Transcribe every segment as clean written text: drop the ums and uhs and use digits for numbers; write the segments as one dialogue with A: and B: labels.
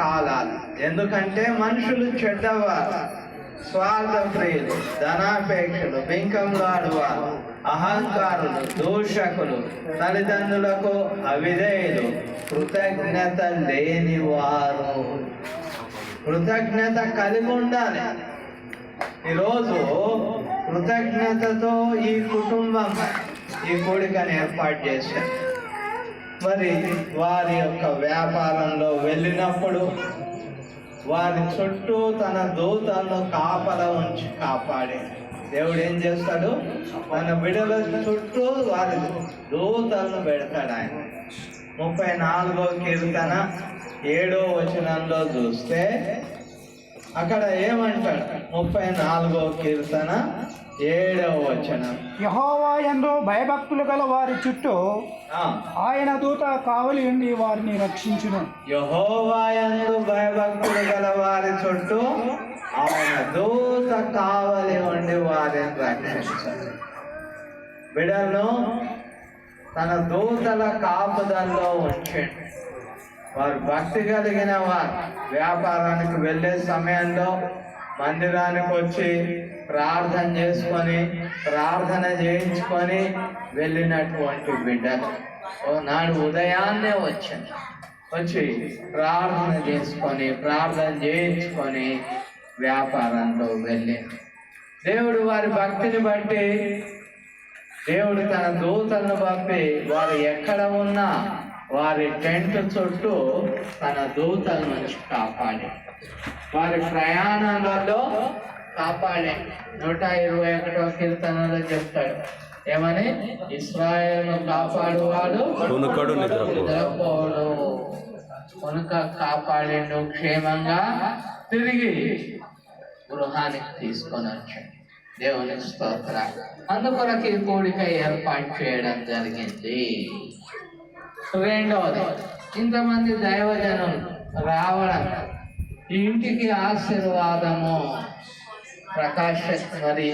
A: కాలాలు. ఎందుకంటే మనుషులు చెడ్డవారు, స్వార్థ ప్రియులు, ధనాపేక్షలు, బింకంలాడువారు, అహంకారులు, దూషకులు, తల్లిదండ్రులకు అవిధేయులు, కృతజ్ఞత లేనివారు. కృతజ్ఞత కలిగి ఉండాలి. ఈరోజు కృతజ్ఞతతో ఈ కుటుంబం ఈ కూడికను ఏర్పాటు చేశారు. మరి వారి యొక్క వ్యాపారంలో వెళ్ళినప్పుడు వారి చుట్టూ తన దూతలను కాపలా ఉంచి కాపాడే దేవుడు ఏం చేస్తాడు? తన బిడ్డల చుట్టూ వారి దూతలను పెడతాడు ఆయన. 34వ కీర్తన 7వ వచనంలో చూస్తే అక్కడ ఏమంటాడు? 34వ కీర్తన 7వ వచనం,
B: యెహోవా యందు భయభక్తులు గల వారి చుట్టూ ఆయన దూత కావలి ఉండి వారిని రక్షించును.
A: యెహోవా యందు భయభక్తులు గల వారి చుట్టూ ఆయన దూత కావలి ఉండి వారిని రక్షించాడు. బిడ్డలను తన దూతల కాపుదల్లో ఉంచాడు. వారు భక్తి కలిగిన వారు వ్యాపారానికి వెళ్ళే సమయంలో మందిరానికి వచ్చి ప్రార్థన చేసుకొని ప్రార్థన చేయించుకొని వెళ్ళినటువంటి బిడ్డలు నాడు ఉదయాన్నే వచ్చి ప్రార్థన చేసుకొని ప్రార్థన చేయించుకొని వ్యాపారంలో వెళ్ళి దేవుడు వారి భక్తిని బట్టి దేవుడు తన దూతలను పంపి వారు ఎక్కడ ఉన్నా వారి టెంట్ చుట్టూ తన దూతల నుంచి కాపాడి వారి ప్రయాణాలలో కాపాడే. 121వ కీర్తనలో చెప్తాడు ఏమని? ఇశ్రాయేలును కాపాడువాడు నిద్రపోడు, కనుక కాపాడిండు, క్షేమంగా తిరిగి గృహానికి తీసుకొని వచ్చాడు. దేవుని స్తోత్ర. అందుకొరకు ఈ కూడిక ఏర్పాటు చేయడం జరిగింది. రెండవది, ఇంతమంది దైవజనులు రావడం ఈ ఇంటికి ఆశీర్వాదము. ప్రకాశ్ మరి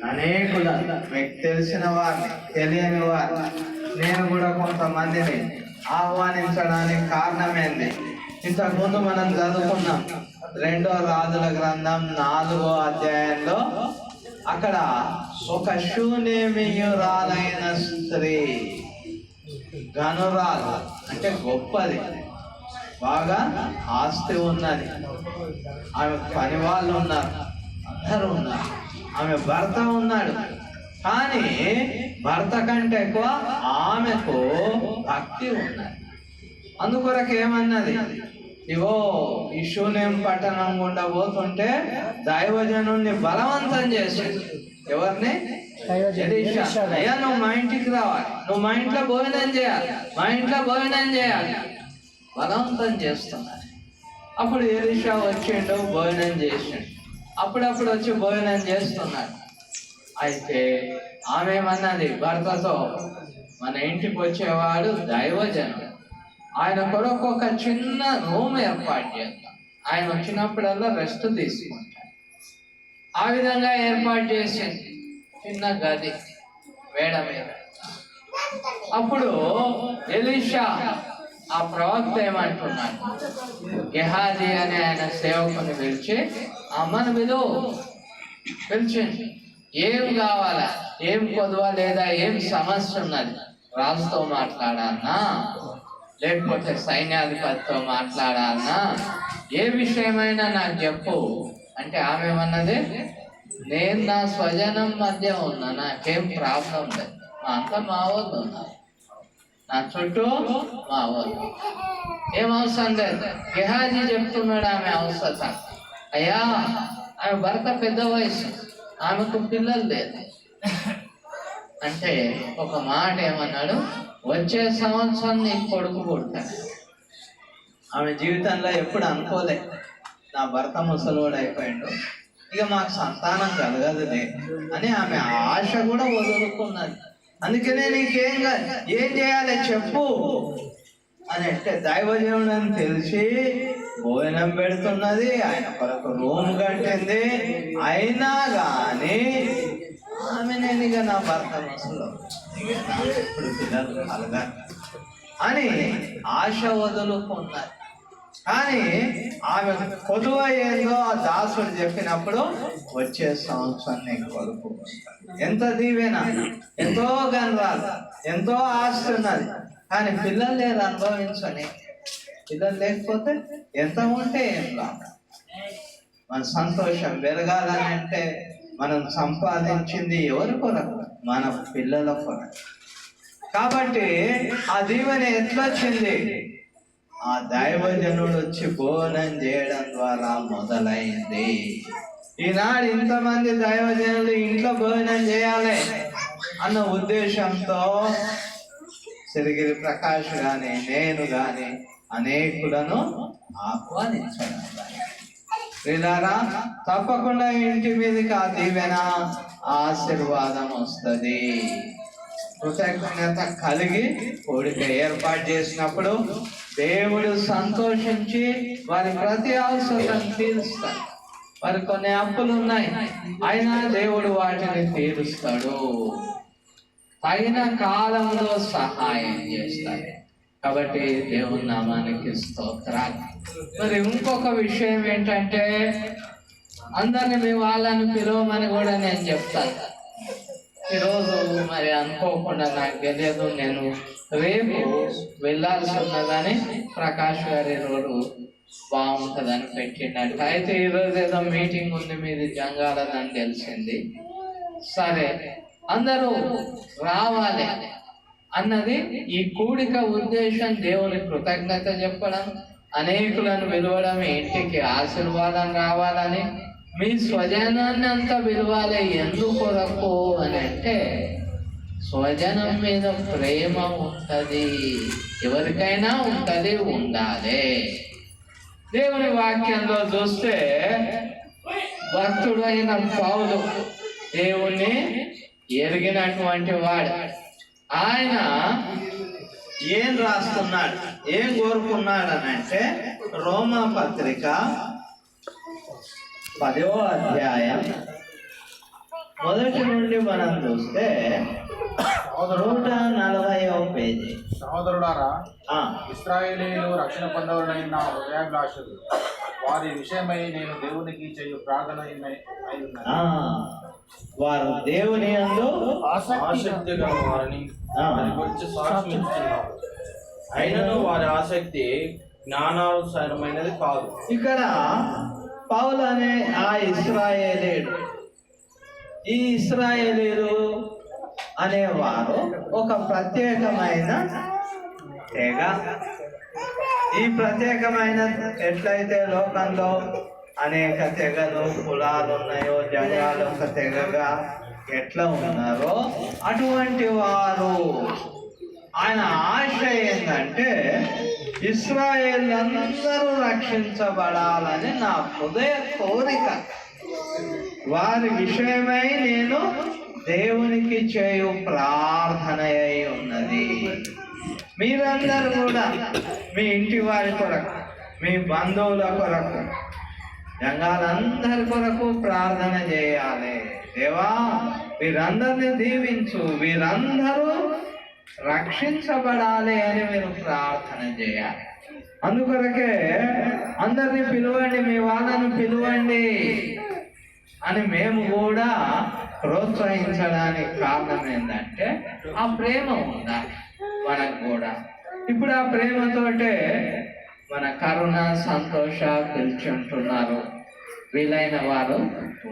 A: అనేకుల మీకు తెలిసిన వారిని తెలియని వారు నేను కూడా కొంతమందిని ఆహ్వానించడానికి కారణమైంది. ఇంతకుముందు మనం చదువుకున్నాం 2వ రాజుల గ్రంథం 4వ అధ్యాయంలో అక్కడ ఒక శూనేమియురాలైన స్త్రీ, గనురాలు అంటే గొప్పది, బాగా ఆస్తి ఉన్నది, ఆమె పని వాళ్ళు ఉన్నారు, అందరూ ఉన్నారు, ఆమె భర్త ఉన్నాడు. కానీ భర్త కంటే ఎక్కువ ఆమెకు భక్తి ఉన్నది. అందుకొరకు ఏమన్నది? ఇగో ఈ శూన్యం పట్టణం గుండా పోతుంటే దైవజనుల్ని బలవంతం చేసింది. ఎవరిని? ఎలీషా. అయ్యా నువ్వు మా ఇంటికి రావాలి, నువ్వు మా ఇంట్లో భోజనం చేయాలి, మా ఇంట్లో భోజనం చేయాలి, బలవంతం చేస్తున్నారు. అప్పుడు ఎలీషా వచ్చిండు, భోజనం చేసిండు, అప్పుడప్పుడు వచ్చి భోజనం చేస్తున్నాడు. అయితే ఆమె ఏమన్నది భర్తతో, మన ఇంటికి వచ్చేవాడు దైవజనుడు, ఆయన కొరకు ఒక చిన్న రూమ్ ఏర్పాటు చేద్దాం, ఆయన వచ్చినప్పుడల్లా రెస్ట్ తీసుకుంటాడు. ఆ విధంగా ఏర్పాటు చేసింది చిన్న గది మేడ మీద. అప్పుడు ఎలీషా ఆ ప్రవక్త ఏమంటున్నాడు? గెహాజీ అనే ఆయన సేవకుని పిలిచి అమ్మను పిలిచింది. ఏం కావాలా, ఏం కొదవ లేదా, ఏం సమస్య ఉన్నది, రాజుతో మాట్లాడాలన్నా లేకపోతే సైన్యాధిపతితో మాట్లాడాలన్నా, ఏ విషయమైనా నాకు చెప్పు అంటే ఆమె ఏమన్నది? నేను నా స్వజనం మధ్య ఉన్నా, నాకేం ప్రాబ్లం లేదు, మా అంతా మా వాళ్ళు ఉన్నారు, నా చుట్టూ మా వాళ్ళు, ఏం అవసరం లేదు. గెహాజీ చెప్తున్నాడు ఆమె అవసరం. అయ్యా ఆమె భర్త పెద్ద వయసు, ఆమెకు పిల్లలు లేదు అంటే ఒక మాట ఏమన్నాడు? వచ్చే సంవత్సరం నీకు కొడుకు పుడతాడు. ఆమె జీవితంలో ఎప్పుడు అనుకోలే నా భర్త ముసలోడు అయిపోయాడు, ఇక మాకు సంతానం కలగదులే అని ఆమె ఆశ కూడా వదులుకున్నది. అందుకనే నీకేం ఏం చేయాలి చెప్పు అని అంటే దైవజనుడు అని తెలిసి భోజనం పెడుతున్నది, ఆయన కొరకు రూమ్ కట్టింది. అయినా కానీ ఆమె నేను ఇక నా భర్త ముసలో ఎప్పుడు పిల్లలు కలగాలి అని ఆశ వదులుకున్నది. కానీ ఆమె పొదువ ఏందో ఆ దాసుడు చెప్పినప్పుడు వచ్చే సంవత్సరం నేను కొడుకుంటాను. ఎంత దీవెన, ఎంతో గనరాలు, ఎంతో ఆస్తి ఉన్నది, కానీ పిల్లలు లేరు అనుభవించని. పిల్లలు లేకపోతే ఎంత ఉంటే ఏం లాభం? మన సంతోషం పెరగాలని అంటే మనం సంపాదించింది ఎవరి కొరకు? మన పిల్లల కొరకు. కాబట్టి ఆ దీవెన ఎట్లొచ్చింది? ఆ దైవజనుడు వచ్చి భోజనం చేయడం ద్వారా మొదలైంది. ఈనాడు ఇంతమంది దైవజనులు ఇంట్లో భోజనం చేయాలి అన్న ఉద్దేశంతో సిరిగిరి ప్రకాష్ కానీ నేను కానీ అనేకులను ఆహ్వానించడం. వీళ్ళారా, తప్పకుండా ఇంటి మీదకి ఆ దీవెన ఆశీర్వాదం వస్తుంది. కృతజ్ఞత కలిగి కోడిక ఏర్పాటు చేసినప్పుడు దేవుడు సంతోషించి వారి ప్రతి అవసరం తీరుస్తాడు. వారి కొన్ని అప్పులు ఉన్నాయి, అయినా దేవుడు వాటిని తీరుస్తాడు. తగిన కాలంలో సహాయం చేస్తాడు. కాబట్టి దేవుని నామానికి స్తోత్రాలు. మరి ఇంకొక విషయం ఏంటంటే, అందరిని మీ వాళ్ళని పిలవమని కూడా నేను చెప్తాను. ఈరోజు మరి అనుకోకుండా నాకు తెలియదు, నేను రేపు వెళ్ళాల్సి ఉన్నదని ప్రకాష్ గారి రోజు బాగుంటుందని పెట్టినట్టు. అయితే ఈరోజు ఏదో మీటింగ్ ఉంది మీది జంగాలని తెలిసింది. సరే, అందరూ రావాలి అన్నది ఈ కూడిక ఉద్దేశం. దేవుని కృతజ్ఞత చెప్పడం, అనేకులను పిలవడం, ఇంటికి ఆశీర్వాదం రావాలని, మీ స్వజనాన్ని అంతా పిలవాలి. ఎందుకొరకు అని అంటే, స్వజనం మీద ప్రేమ ఉంటుంది, ఎవరికైనా ఉంటుంది, ఉండాలి. దేవుని వాక్యంలో చూస్తే భక్తుడు అయిన పౌలు దేవుణ్ణి ఎరిగినటువంటి వాడు. ఆయన ఏం రాస్తున్నాడు, ఏం కోరుకున్నాడు అని అంటే, రోమా పత్రిక 10వ అధ్యాయం మొదటి నుండి మనం చూస్తే 140వ పేజీ.
C: సహోదరులారా, ఇశ్రాయేలీయులు రక్షణ పొందవలైన హృదయాభిలాషులు, వారి విషయమై నేను దేవునికి చేయు ప్రార్థన
A: వారు దేవుని యందు
C: ఆసక్తి గల వారిని గురించి సాక్ష్యం ఇస్తున్నారు. అయినను వారి ఆసక్తి జ్ఞానానుసారమైనది కాదు.
A: ఇక్కడ పౌలు అనే ఆ ఇశ్రాయేలీయుడు, ఈ ఇశ్రాయేలీయులు అనేవారు ఒక ప్రత్యేకమైన తెగ. ఈ ప్రత్యేకమైన ఎట్లయితే లోకంలో అనేక తెగలు కులాలు ఉన్నాయో, జనాలు ఒక తెగగా ఎట్లా ఉన్నారో అటువంటి వారు. ఆయన ఆశ ఏంటంటే, ఇశ్రాయేల్ అందరూ రక్షించబడాలని నా హృదయ కోరిక. వారి విషయమై నేను దేవునికి చేయు ప్రార్థన అయి ఉన్నది. మీరందరూ కూడా మీ ఇంటి వారి కొరకు, మీ బంధువుల కొరకు, జనాలందరి కొరకు ప్రార్థన చేయాలి. దేవా, వీరందరినీ దీవించు, వీరందరూ రక్షించబడాలి అని మీరు ప్రార్థన చేయాలి. అందుకొరకే అందరినీ పిలవండి, మీ వాళ్ళను పిలవండి అని మేము కూడా ప్రోత్సహించడానికి కారణం ఏంటంటే, ఆ ప్రేమ ఉండాలి మనకు కూడా. ఇప్పుడు ఆ ప్రేమతోటే మన కరుణ, సంతోష పిలిచి ఉంటున్నారు, వీలైన వారు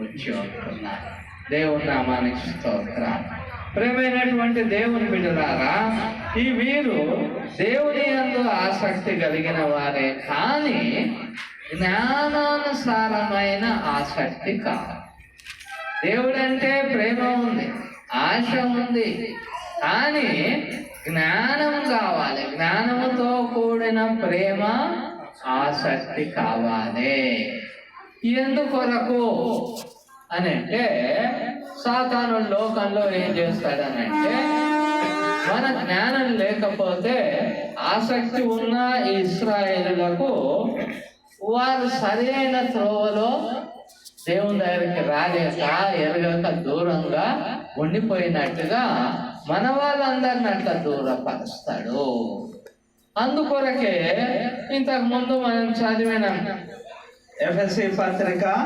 A: వచ్చి ఉంటున్నారు. దేవుని నామానికి స్తోత్రాలు. ప్రేమైనటువంటి దేవుని బిడ్డలారా, ఈ వీరు దేవుని యందు ఆసక్తి కలిగిన వారే, కానీ జ్ఞానానుసారమైన ఆసక్తి కాదు. దేవుడంటే ప్రేమ ఉంది, ఆశ ఉంది, కానీ జ్ఞానం కావాలి. జ్ఞానముతో కూడిన ప్రేమ, ఆసక్తి కావాలి. ఎందుకొరకు అని అంటే, సాతాను లోకంలో ఏం చేస్తాడనంటే, మన జ్ఞానం లేకపోతే ఆసక్తి ఉన్న ఇశ్రాయేలులకు వారు సరైన త్రోవలో దేవుని దగ్గరికి రాలేక, ఎరగక దూరంగా ఉండిపోయినట్టుగా మన వాళ్ళందరిని అట్లా దూరపరుస్తాడు. అందుకొరకే ఇంతకు ముందు మనం చదివినాం ఎఫ్ఎస్సి పత్రిక